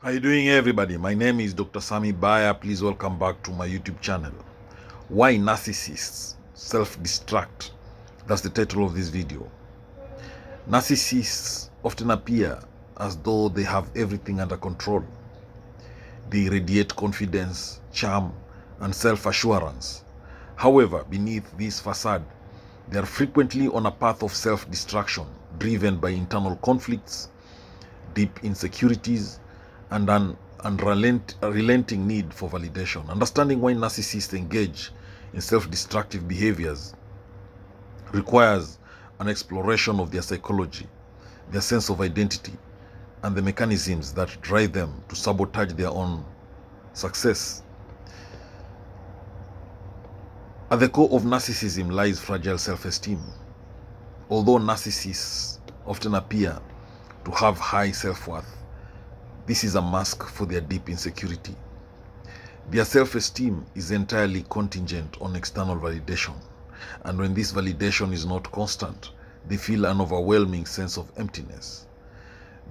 How you doing, everybody? My name is Dr. Sammy BAYA. Please welcome back to my YouTube channel. Why narcissists self-destruct? That's the title of this video. Narcissists often appear as though they have everything under control. They radiate confidence, charm, and self-assurance. However, beneath this facade, they are frequently on a path of self-destruction, driven by internal conflicts, deep insecurities, and an unrelenting need for validation. Understanding why narcissists engage in self-destructive behaviors requires an exploration of their psychology, their sense of identity, and the mechanisms that drive them to sabotage their own success. At the core of narcissism lies fragile self-esteem. Although narcissists often appear to have high self-worth, this is a mask for their deep insecurity. Their self-esteem is entirely contingent on external validation, and when this validation is not constant, they feel an overwhelming sense of emptiness.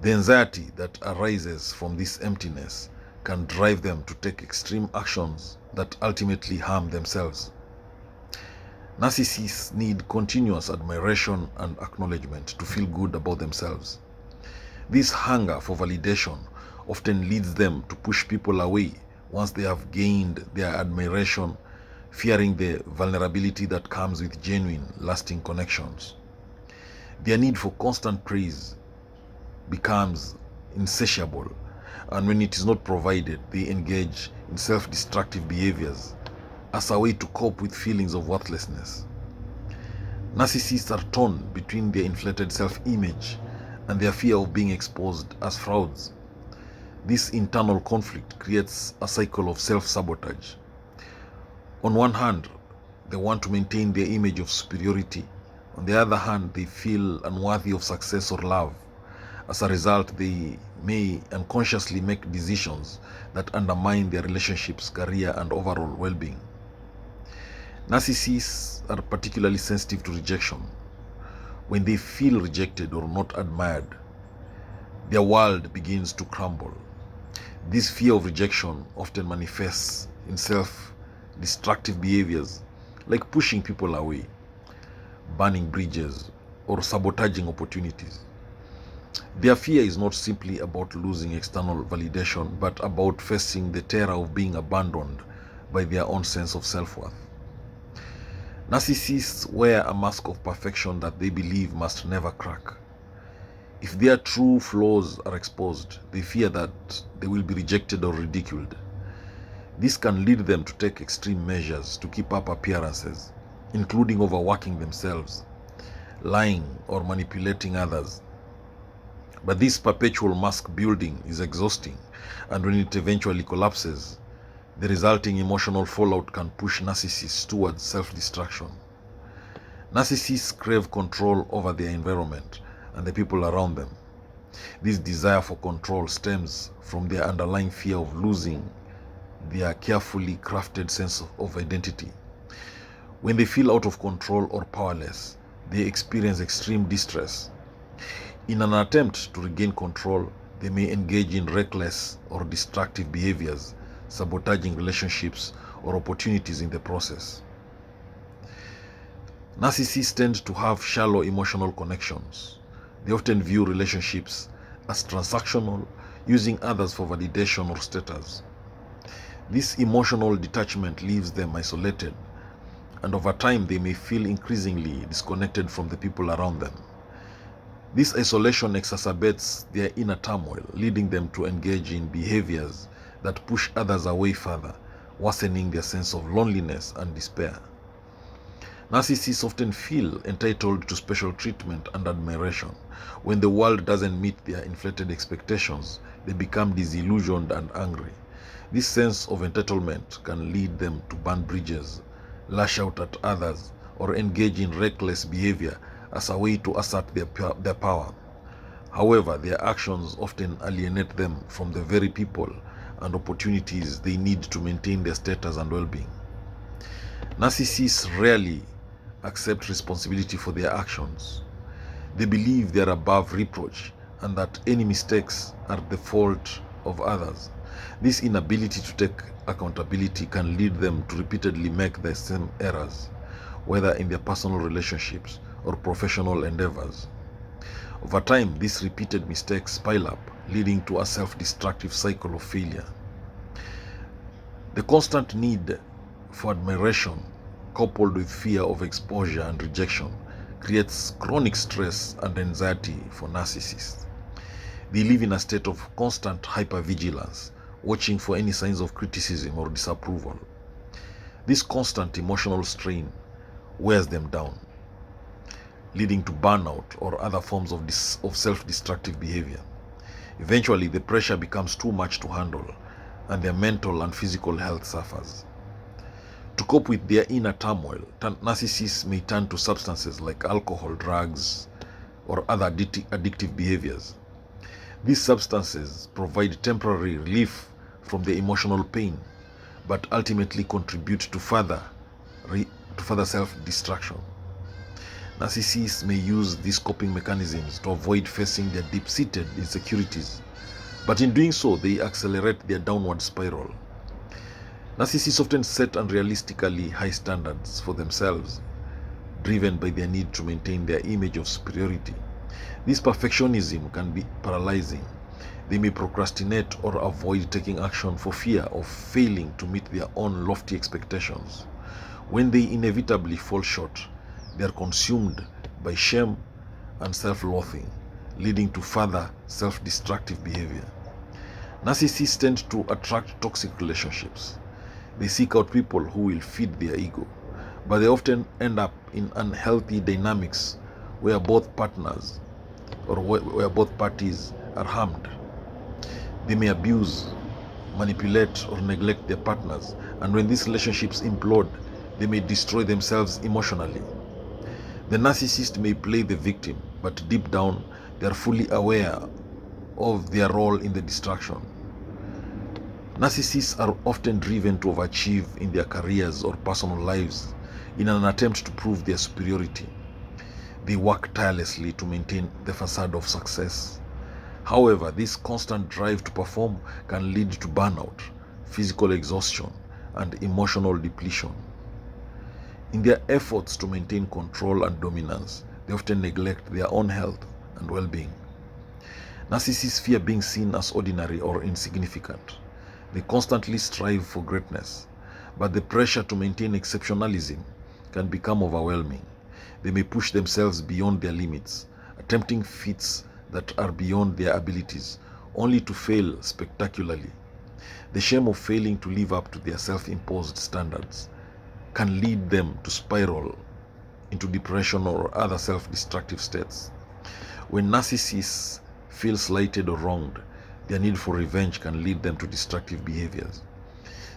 The anxiety that arises from this emptiness can drive them to take extreme actions that ultimately harm themselves. Narcissists need continuous admiration and acknowledgement to feel good about themselves. This hunger for validation often leads them to push people away once they have gained their admiration, fearing the vulnerability that comes with genuine, lasting connections. Their need for constant praise becomes insatiable, and when it is not provided, they engage in self-destructive behaviors as a way to cope with feelings of worthlessness. Narcissists are torn between their inflated self-image and their fear of being exposed as frauds. This internal conflict creates a cycle of self-sabotage. On one hand, they want to maintain their image of superiority. On the other hand, they feel unworthy of success or love. As a result, they may unconsciously make decisions that undermine their relationships, career, and overall well-being. Narcissists are particularly sensitive to rejection. When they feel rejected or not admired, their world begins to crumble. This fear of rejection often manifests in self-destructive behaviors like pushing people away, burning bridges, or sabotaging opportunities. Their fear is not simply about losing external validation, but about facing the terror of being abandoned by their own sense of self-worth. Narcissists wear a mask of perfection that they believe must never crack. If their true flaws are exposed, they fear that they will be rejected or ridiculed. This can lead them to take extreme measures to keep up appearances, including overworking themselves, lying, or manipulating others. But this perpetual mask building is exhausting, and when it eventually collapses, the resulting emotional fallout can push narcissists towards self-destruction. Narcissists crave control over their environment and the people around them. This desire for control stems from their underlying fear of losing their carefully crafted sense of identity. When they feel out of control or powerless, they experience extreme distress. In an attempt to regain control, they may engage in reckless or destructive behaviors, sabotaging relationships or opportunities in the process. Narcissists tend to have shallow emotional connections. They often view relationships as transactional, using others for validation or status. This emotional detachment leaves them isolated, and over time they may feel increasingly disconnected from the people around them. This isolation exacerbates their inner turmoil, leading them to engage in behaviors that push others away further, worsening their sense of loneliness and despair. Narcissists often feel entitled to special treatment and admiration. When the world doesn't meet their inflated expectations, they become disillusioned and angry. This sense of entitlement can lead them to burn bridges, lash out at others, or engage in reckless behavior as a way to assert their power. However, their actions often alienate them from the very people and opportunities they need to maintain their status and well-being. Narcissists rarely accept responsibility for their actions. They believe they are above reproach and that any mistakes are the fault of others. This inability to take accountability can lead them to repeatedly make the same errors, whether in their personal relationships or professional endeavors. Over time, these repeated mistakes pile up, leading to a self-destructive cycle of failure. The constant need for admiration, coupled with fear of exposure and rejection, creates chronic stress and anxiety for narcissists. They live in a state of constant hypervigilance, watching for any signs of criticism or disapproval. This constant emotional strain wears them down, leading to burnout or other forms of self-destructive behavior. Eventually, the pressure becomes too much to handle, and their mental and physical health suffers. To cope with their inner turmoil, narcissists may turn to substances like alcohol, drugs, or other addictive behaviors. These substances provide temporary relief from the emotional pain, but ultimately contribute to further self-destruction. Narcissists may use these coping mechanisms to avoid facing their deep-seated insecurities, but in doing so, they accelerate their downward spiral. Narcissists often set unrealistically high standards for themselves, driven by their need to maintain their image of superiority. This perfectionism can be paralyzing. They may procrastinate or avoid taking action for fear of failing to meet their own lofty expectations. When they inevitably fall short, they are consumed by shame and self-loathing, leading to further self-destructive behavior. Narcissists tend to attract toxic relationships. They seek out people who will feed their ego, but they often end up in unhealthy dynamics where both partners or where both parties are harmed. They may abuse, manipulate, or neglect their partners, and when these relationships implode, they may destroy themselves emotionally. The narcissist may play the victim, but deep down, they are fully aware of their role in the destruction. Narcissists are often driven to overachieve in their careers or personal lives in an attempt to prove their superiority. They work tirelessly to maintain the facade of success. However, this constant drive to perform can lead to burnout, physical exhaustion, and emotional depletion. In their efforts to maintain control and dominance, they often neglect their own health and well-being. Narcissists fear being seen as ordinary or insignificant. They constantly strive for greatness, but the pressure to maintain exceptionalism can become overwhelming. They may push themselves beyond their limits, attempting feats that are beyond their abilities, only to fail spectacularly. The shame of failing to live up to their self-imposed standards can lead them to spiral into depression or other self-destructive states. When narcissists feel slighted or wronged, their need for revenge can lead them to destructive behaviors.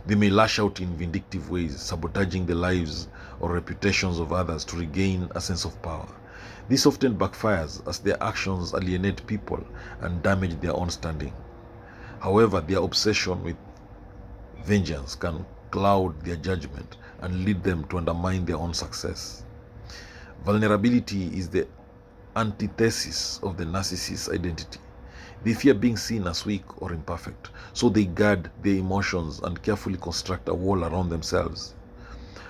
They may lash out in vindictive ways, sabotaging the lives or reputations of others to regain a sense of power. This often backfires as their actions alienate people and damage their own standing. However, their obsession with vengeance can cloud their judgment and lead them to undermine their own success. Vulnerability is the antithesis of the narcissist's identity. They fear being seen as weak or imperfect, so they guard their emotions and carefully construct a wall around themselves.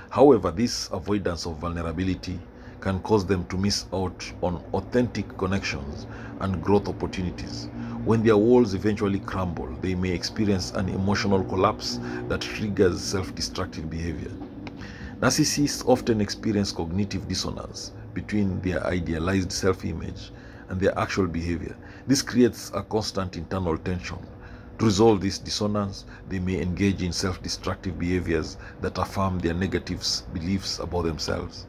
However, this avoidance of vulnerability can cause them to miss out on authentic connections and growth opportunities. When their walls eventually crumble, they may experience an emotional collapse that triggers self-destructive behavior. Narcissists often experience cognitive dissonance between their idealized self-image and their actual behavior. This creates a constant internal tension. To resolve this dissonance, they may engage in self-destructive behaviors that affirm their negative beliefs about themselves.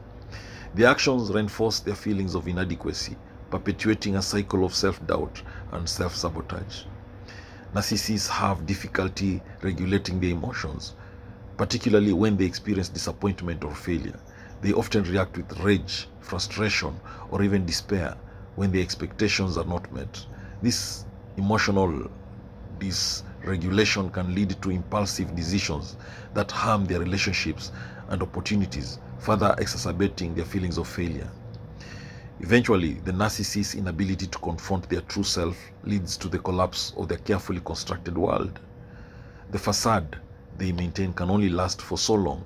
Their actions reinforce their feelings of inadequacy, perpetuating a cycle of self-doubt and self-sabotage. Narcissists have difficulty regulating their emotions, particularly when they experience disappointment or failure. They often react with rage, frustration, or even despair when their expectations are not met. This emotional dysregulation can lead to impulsive decisions that harm their relationships and opportunities, further exacerbating their feelings of failure. Eventually, the narcissist's inability to confront their true self leads to the collapse of their carefully constructed world. The facade they maintain can only last for so long.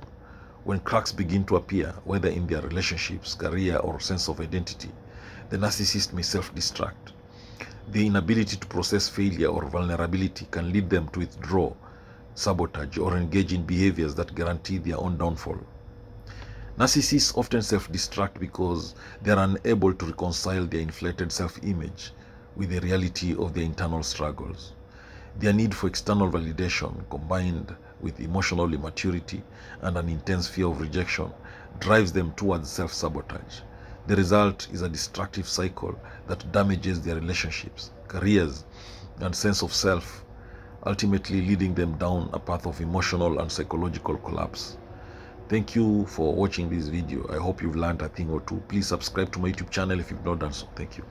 When cracks begin to appear, whether in their relationships, career, or sense of identity, the narcissist may self-destruct. The inability to process failure or vulnerability can lead them to withdraw, sabotage, or engage in behaviors that guarantee their own downfall. Narcissists often self-destruct because they are unable to reconcile their inflated self-image with the reality of their internal struggles. Their need for external validation, combined with emotional immaturity and an intense fear of rejection, drives them towards self-sabotage. The result is a destructive cycle that damages their relationships, careers, and sense of self, ultimately leading them down a path of emotional and psychological collapse. Thank you for watching this video. I hope you've learned a thing or two. Please subscribe to my YouTube channel if you've not done so. Thank you.